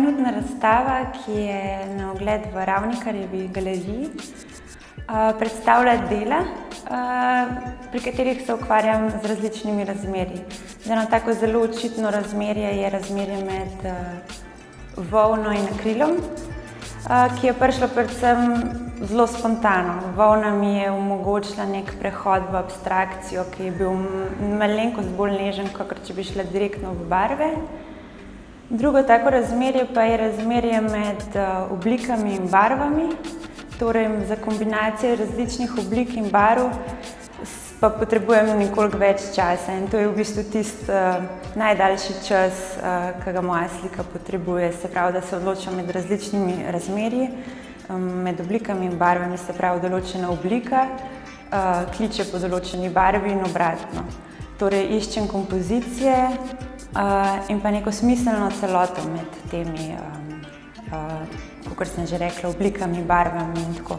dvominutna razstava, ki je na ogled v Ravnikarjevi galeriji. Predstavlja dela, pri katerih se ukvarjam z različnimi razmerji. Eno tako zelo očitno razmerje je razmerje med volno in akrilom, ki je prišlo predvsem zelo spontano. Volna mi je omogočila nek prehod v abstrakcijo, ki je bil malenkost bolj nežen, kakor če bi šla direktno v barve. Drugo tako razmerje pa je razmerje med oblikami in barvami. Torej, za kombinacijo različnih oblik in barv pa potrebujem nekoliko več časa in to je v bistvu tisti najdaljši čas, ki ga moja slika potrebuje. Se pravi, da se odločam med različnimi razmerji, med oblikami in barvami, se pravi, določena oblika kliče po določeni barvi in obratno. Torej, iščem kompozicije in pa neko smiselno celoto med temi, kakor sem že rekla, oblikami, barvami in tako.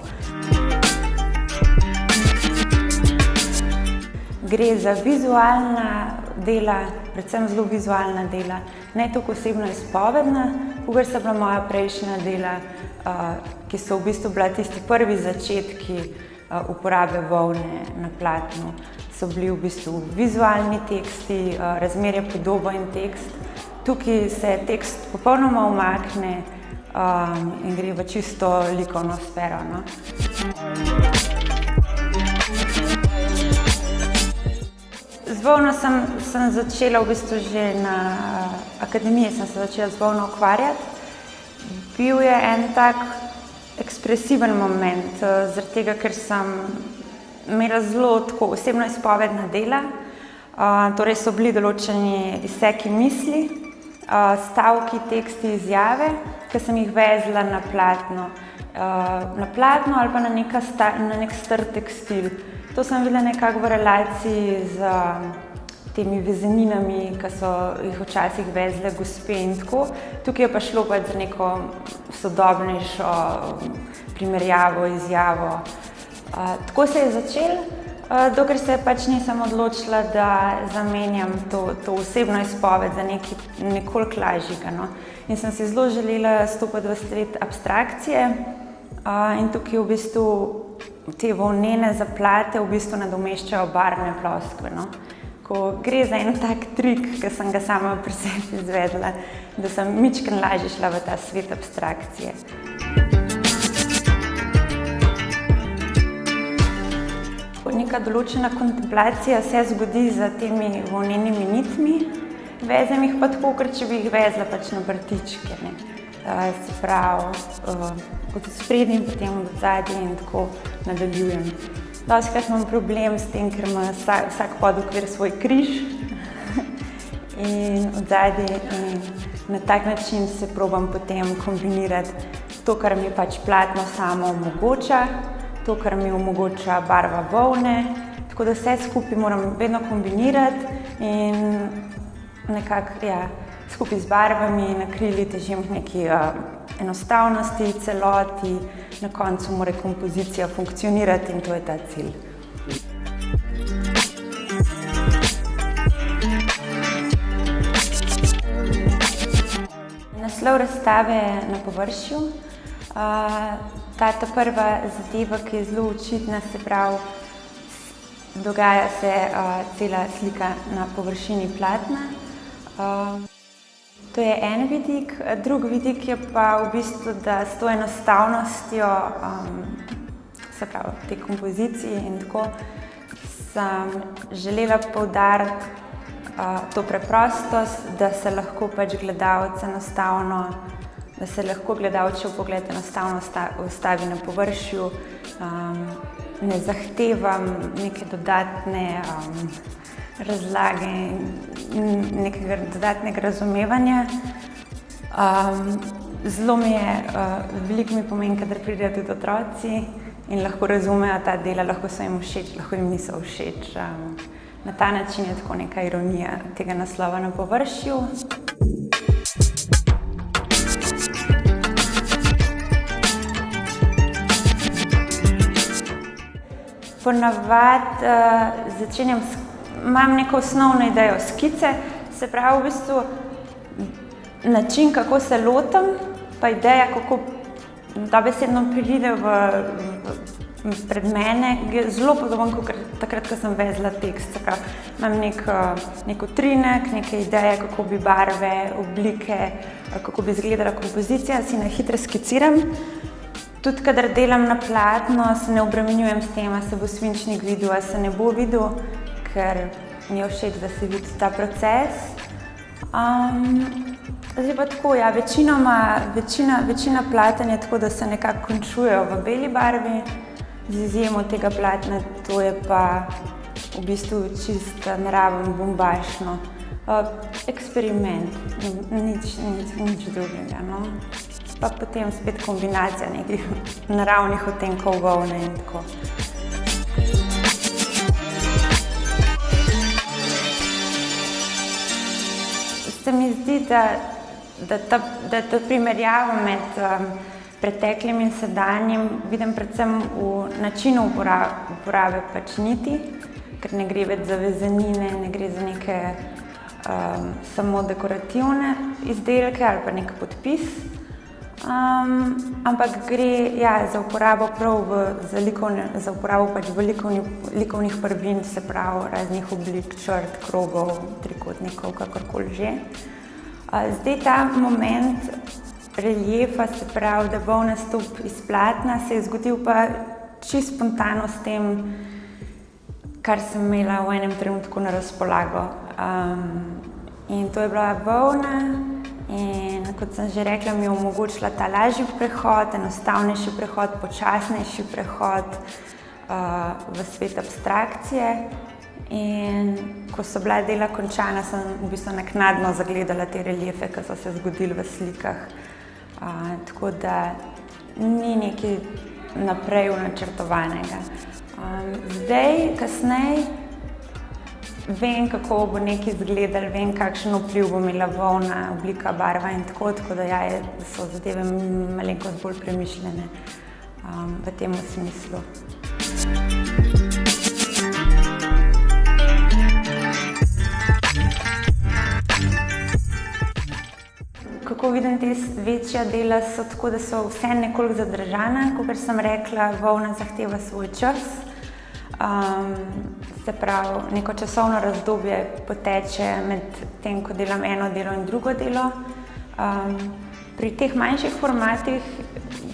Gre za vizualna dela, predvsem zelo vizualna dela, ne toliko osebno izpovedna, kakor so bila moja prejšnja dela, ki so v bistvu bila tisti prvi začetki uporabe volne na platnu. So bili v bistvu vizualni teksti, razmerje podoba in tekst. Tukaj se tekst popolnoma umakne in gre v čisto likovno sfero. Z volno sem začela v bistvu že na akademiji, sem se začela z volno ukvarjati. Bil je en tak ekspresiven moment, zaradi tega, ker sem imela zelo tako osebno izpovedna dela, torej so bili določeni izseki misli, stavki, teksti, izjave, ki sem jih vezla na platno. Na platno ali pa na nek star tekstil. To sem videla nekako v relaciji z temi vezeninami, ki so jih včasih vezle gospe in tako. Tukaj je pa šlo pač za neko sodobnejšo primerjavo, izjavo. Tako se je začelo, dokler se pač nisem odločila, da zamenjam to osebno izpoved za nekaj nekoliko lažjega. In sem si zelo želela stopiti v svet abstrakcije in tukaj v bistvu te volnene zaplate v bistvu nadomeščajo barvne ploskve. Ko gre za en tak trik, ki sem ga sama pri sebi izvedla, da sem mičkeno lažje šla v ta svet abstrakcije. Neka določena kontemplacija se zgodi za temi volnenimi nitmi. Vezem jih pa tako, ker če bi jih vezla pač na prtičke. Se pravi, od sprednji, potem od zadnji in tako nadaljujem. Dostikrat imam problem s tem, ker ima vsak podokvir svoj križ in od zadnji in na tak način se probam potem kombinirati to, kar mi pač platno samo omogoča, to, kar mi omogoča barva volne, tako da vse skupaj moram vedno kombinirati in nekako skupaj z barvami in akrili težim k neki enostavnosti, celoti, na koncu mora kompozicija funkcionirati in to je ta cilj. Naslov razstave je Na površju. Ta prva zadeva, ki je zelo očitna, se pravi, dogaja se cela slika na površini platna. To je en vidik. Drug vidik je pa v bistvu, da s to enostavnostjo, se pravi, te kompozicije in tako, sem želela poudariti to preprostost, da se lahko pač gledalec enostavno, da se lahko gledalčev pogled enostavno ustavi na površju, ne zahtevam neke dodatne razlage in nekega dodatnega razumevanja. Zelo veliko mi pomeni, kadar pridejo tudi otroci in lahko razumejo ta dela, lahko so jim všeč, lahko jim niso všeč. Na ta način je tako neka ironija tega naslova Na površju. Ponavadi imam neko osnovno idejo skice, se pravi, v bistvu način, kako se lotim, pa ideja, kako dobesedno pride pred mene, je zelo podoben kot takrat, ko sem vezla tekst. Imam nek utrinek, neke ideje, kako bi barve, oblike, kako bi izgledala kompozicija, si na hitro skiciram. Tudi, kadar delam na platno, se ne obremenjujem s tem, a se bo svinčnik videl, a se ne bo videl, ker mi je všeč, da se vidi ta proces. Zdaj pa tako, ja, večina platen je tako, da se nekako končujejo v beli barvi, z izjemo tega platna, to je pa v bistvu čisto naraven, bombašno. Eksperiment, nič drugega, no. Pa potem spet kombinacija nekih naravnih odtenkov volne in tako. Se mi zdi, da to primerjavo med preteklim in sedanjim vidim predvsem v načinu uporabe pač niti, ker ne gre več za vezanine, ne gre za neke samo dekorativne izdelke ali pa nek podpis, ampak gre za uporabo za uporabo pač likovnih prvin, se pravi raznih oblik, črt, krogov, trikotnikov, kakorkoli že. Zdaj ta moment reliefa, se pravi, da volna stopi iz platna, se je zgodil pa čisto spontano s tem, kar sem imela v enem trenutku na razpolago. In to je bila volna in, kot sem že rekla, mi je omogočila ta lažji prehod, enostavnejši prehod, počasnejši prehod v svet abstrakcije. In ko so bila dela končana, sem v bistvu naknadno zagledala te reliefe, ki so se zgodili v slikah. Tako da ni nekaj naprej načrtovanega. Zdaj, kasneje, vem, kako bo nekaj izgledalo, vem, kakšen vpliv bo imela volna, oblika, barva in tako da so zadeve malenkost bolj premišljene v tem smislu. Kako vidim te večja dela, so tako, da so vse nekoliko zadržana, kot sem rekla, volna zahteva svoj čas. Se pravi, neko časovno razdobje poteče med tem, ko delam eno delo in drugo delo. Pri teh manjših formatih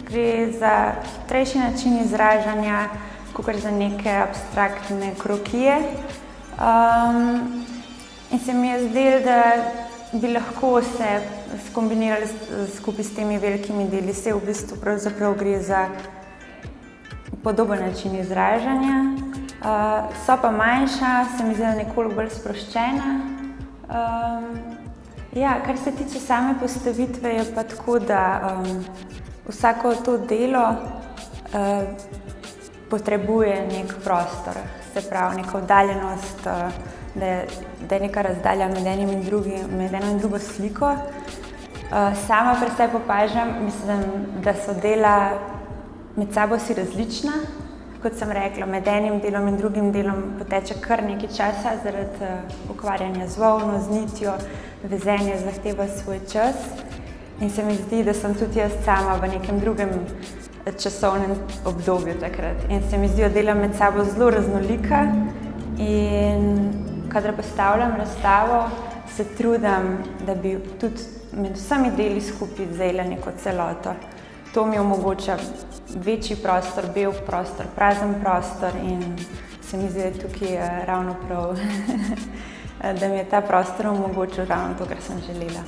gre za hitrejši način izražanja, kakor za neke abstraktne krokije. In se mi je zdelo, da bi lahko se skombinirali skupaj s temi velikimi deli. Se v bistvu pravzaprav gre za podoben način izražanja. So pa manjša, se mi zdi nekoliko bolj sproščena. Kar se tiče same postavitve, je pa tako, da vsako to delo potrebuje nek prostor, se pravi neko oddaljenost, da je neka razdalja med eno in drugo sliko. Sama pri sebi opažam, mislim, da so dela med sabo si različna. Kot sem rekla, med enim delom in drugim delom poteče kar nekaj časa zaradi ukvarjanja z volno, z nitjo, vezenje zahteva svoj čas. In se mi zdi, da sem tudi jaz sama v nekem drugem časovnem obdobju takrat. In se mi zdi, da dela med sabo zelo raznolika. In kadar postavljam razstavo, se trudim, da bi tudi med vsemi deli skupaj vzela neko celoto. To mi omogoča večji prostor, bel prostor, prazen prostor in se mi zdi, da je tukaj ravno prav, da mi je ta prostor omogočil ravno to, kar sem želela.